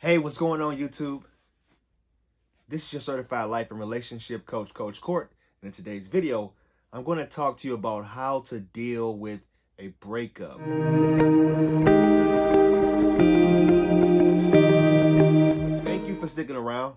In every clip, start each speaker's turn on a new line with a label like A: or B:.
A: Hey, what's going on, YouTube? This is your certified life and relationship coach, Coach Court. And in today's video, I'm going to talk to you about how to deal with a breakup. Thank you for sticking around.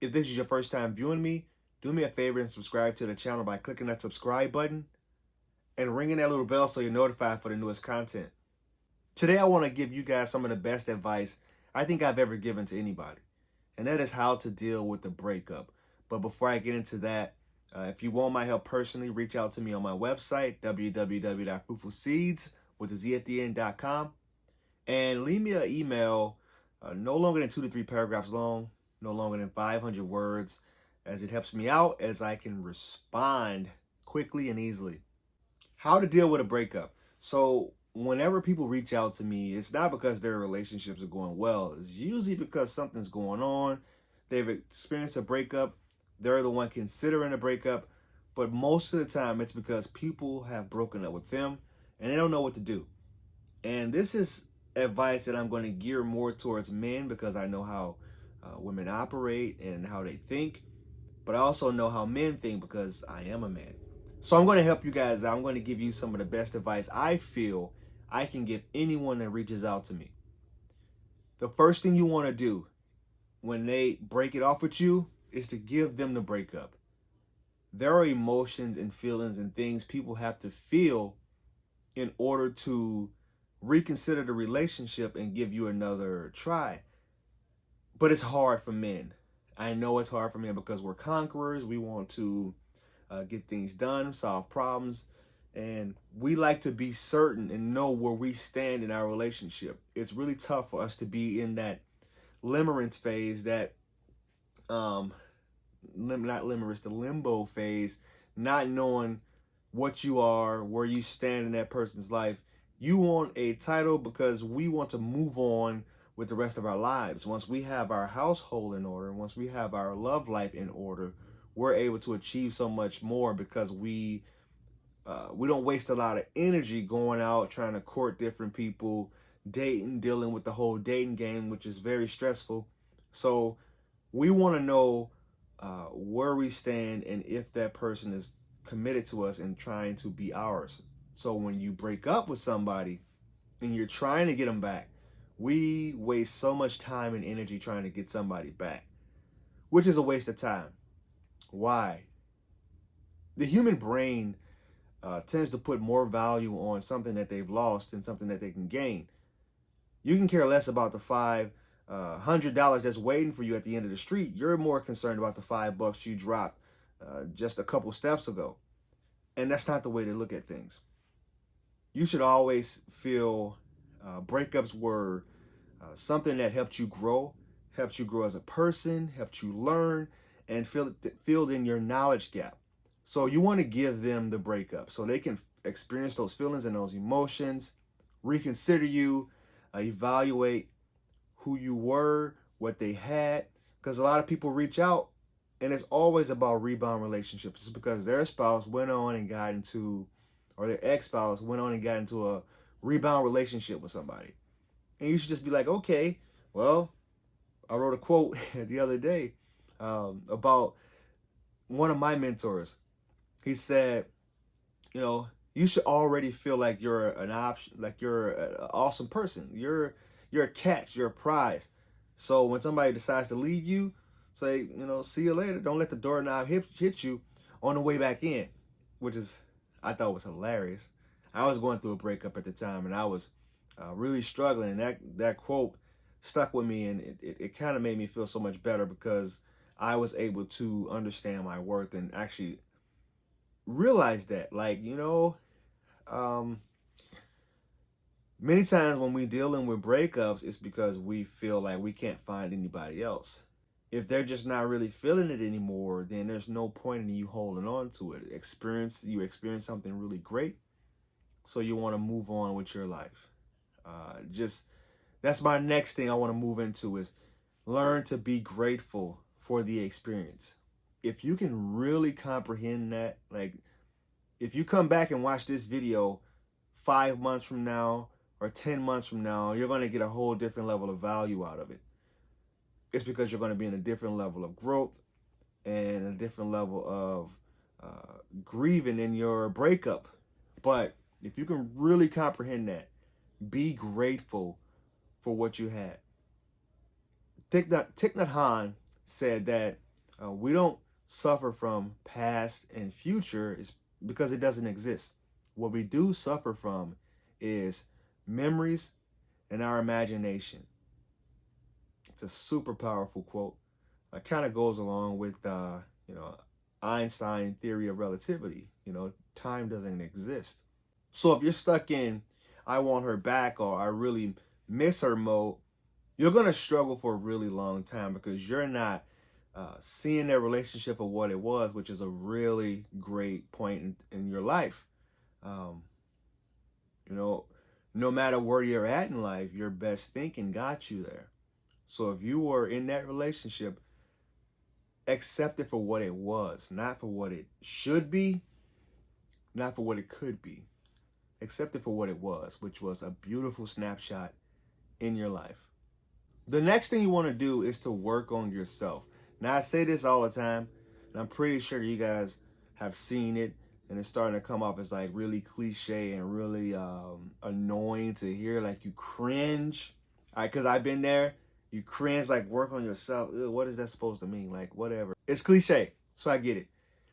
A: If this is your first time viewing me, do me a favor and subscribe to the channel by clicking that subscribe button and ringing that little bell so you're notified for the newest content. Today, I want to give you guys some of the best advice I think I've ever given to anybody, and that is how to deal with the breakup. But before I get into that, if you want my help personally, reach out to me on my website, www.fruitfulseeds with a Z at the end.com, and leave me an email no longer than 2 to 3 paragraphs long, no longer than 500 words, as it helps me out as I can respond quickly and easily. How to deal with a breakup. So whenever people reach out to me, it's not because their relationships are going well. It's usually because something's going on. They've experienced a breakup. They're the one considering a breakup. But most of the time, it's because people have broken up with them and they don't know what to do. And this is advice that I'm going to gear more towards men because I know how women operate and how they think. But I also know how men think because I am a man. So I'm going to help you guys out. I'm going to give you some of the best advice I feel I can give anyone that reaches out to me. The first thing you want to do when they break it off with you is to give them the breakup. There are emotions and feelings and things people have to feel in order to reconsider the relationship and give you another try. But it's hard for men. I know it's hard for men because we're conquerors. We want to get things done, solve problems, and we like to be certain and know where we stand in our relationship. It's really tough for us to be in that limerence phase, that not limerence, the limbo phase, not knowing what you are, where you stand in that person's life. You want a title because we want to move on with the rest of our lives. Once we have our household in order, once we have our love life in order, we're able to achieve so much more because we don't waste a lot of energy going out trying to court different people, dating, dealing with the whole dating game, which is very stressful. So we want to know where we stand and if that person is committed to us and trying to be ours. So when you break up with somebody and you're trying to get them back, we waste so much time and energy trying to get somebody back, which is a waste of time. Why? The human brain tends to put more value on something that they've lost than something that they can gain. You can care less about the $500 that's waiting for you at the end of the street. You're more concerned about the $5 you dropped just a couple steps ago. And that's not the way to look at things. You should always feel breakups were something that helped you grow as a person, helped you learn, and filled in your knowledge gap. So you want to give them the breakup so they can experience those feelings and those emotions, reconsider you, evaluate who you were, what they had. Because a lot of people reach out and it's always about rebound relationships. It's because their spouse went on and got into, or their ex-spouse went on and got into a rebound relationship with somebody. And you should just be like, okay, well, I wrote a quote the other day about one of my mentors. He said, you should already feel like you're an option, like you're an awesome person. You're a catch, you're a prize. So when somebody decides to leave you, say, see you later. Don't let the doorknob hit you on the way back in, which is, I thought was hilarious. I was going through a breakup at the time and I was really struggling. And that quote stuck with me, and it kind of made me feel so much better because I was able to understand my worth and actually realize that, many times when we're dealing with breakups, it's because we feel like we can't find anybody else. If they're just not really feeling it anymore, then there's no point in you holding on to it. You experience something really great, so you want to move on with your life. That's my next thing I want to move into is learn to be grateful for the experience. If you can really comprehend that, like if you come back and watch this video 5 months from now or 10 months from now, you're going to get a whole different level of value out of it. it's because you're going to be in a different level of growth and a different level of grieving in your breakup. But if you can really comprehend that, be grateful for what you had. Thich Nhat Hanh said that we don't suffer from past and future is because it doesn't exist. What we do suffer from is memories and our imagination. It's a super powerful quote. It kind of goes along with you know, Einstein theory of relativity. You know, time doesn't exist. So if you're stuck in I want her back or I really miss her mode, you're going to struggle for a really long time because you're not seeing that relationship for what it was, which is a really great point in your life. Um, you know, no matter where you're at in life, your best thinking got you there. So if you were in that relationship, accept it for what it was, not for what it should be, not for what it could be. Accept it for what it was, which was a beautiful snapshot in your life. The next thing you want to do is to work on yourself. Now, I say this all the time, and I'm pretty sure you guys have seen it, and it's starting to come off as like really cliche and really annoying to hear. Like you cringe, all right? Because I've been there. You cringe, like work on yourself. Ugh, what is that supposed to mean? Like whatever. It's cliche, so I get it.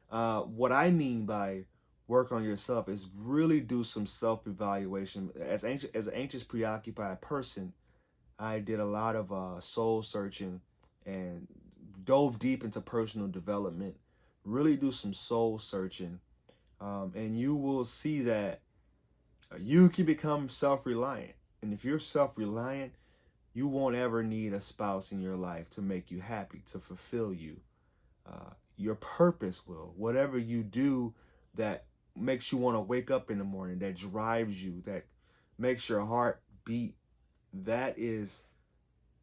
A: What I mean by work on yourself is really do some self-evaluation. As an anxious, preoccupied person, I did a lot of soul searching and dove deep into personal development. Really do some soul searching, and you will see that you can become self-reliant. And if you're self-reliant, you won't ever need a spouse in your life to make you happy, to fulfill you. Your purpose will. Whatever you do that makes you want to wake up in the morning, that drives you, that makes your heart beat, that is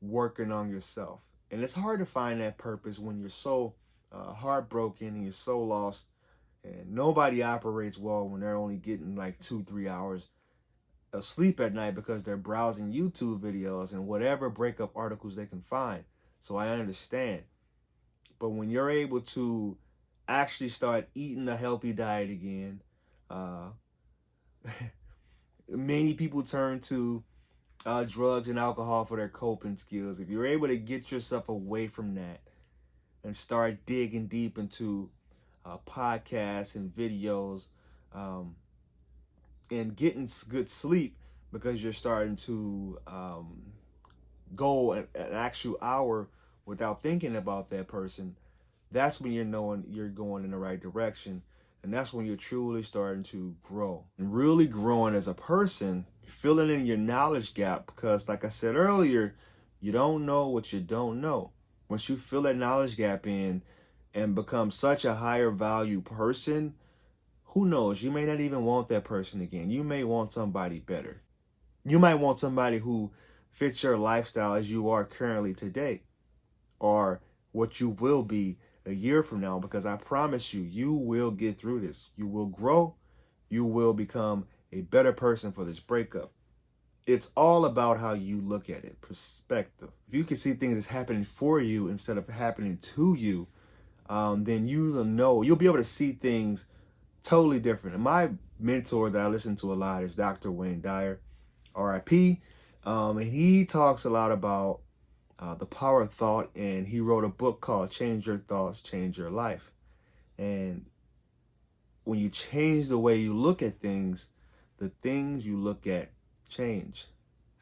A: working on yourself. And it's hard to find that purpose when you're so heartbroken and you're so lost. And nobody operates well when they're only getting like 2-3 hours of sleep at night because they're browsing YouTube videos and whatever breakup articles they can find. So I understand. But when you're able to actually start eating a healthy diet again, uh, many people turn to drugs and alcohol for their coping skills. If you're able to get yourself away from that and start digging deep into podcasts and videos and getting good sleep because you're starting to go an actual hour without thinking about that person, that's when you're knowing you're going in the right direction. And that's when you're truly starting to grow and really growing as a person, filling in your knowledge gap. Because like I said earlier, you don't know what you don't know. Once you fill that knowledge gap in and become such a higher value person, who knows? You may not even want that person again. You may want somebody better. You might want somebody who fits your lifestyle as you are currently today, or what you will be a year from now, because I promise you, you will get through this. You will grow. You will become a better person for this breakup. It's all about how you look at it, perspective. If you can see things as happening for you instead of happening to you, then you'll be able to see things totally different. And my mentor that I listen to a lot is Dr. Wayne Dyer, RIP. And he talks a lot about the power of thought, and he wrote a book called Change Your Thoughts, Change Your Life. And when you change the way you look at things, the things you look at change.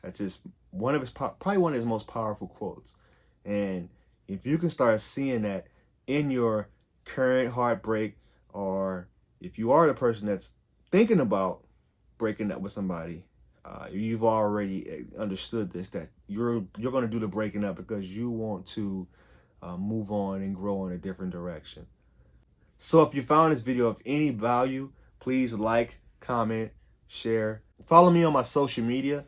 A: That's just probably one of his most powerful quotes. And if you can start seeing that in your current heartbreak, or if you are the person that's thinking about breaking up with somebody, you've already understood this, that you're going to do the breaking up because you want to move on and grow in a different direction. So if you found this video of any value, please like, comment, share. Follow me on my social media.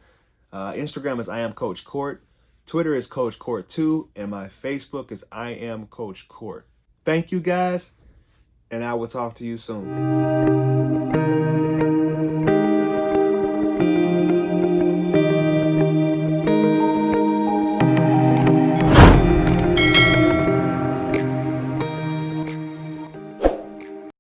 A: Instagram is I am Coach Court. Twitter is Coach Court 2, and my Facebook is I am Coach Court. Thank you guys, and I will talk to you soon.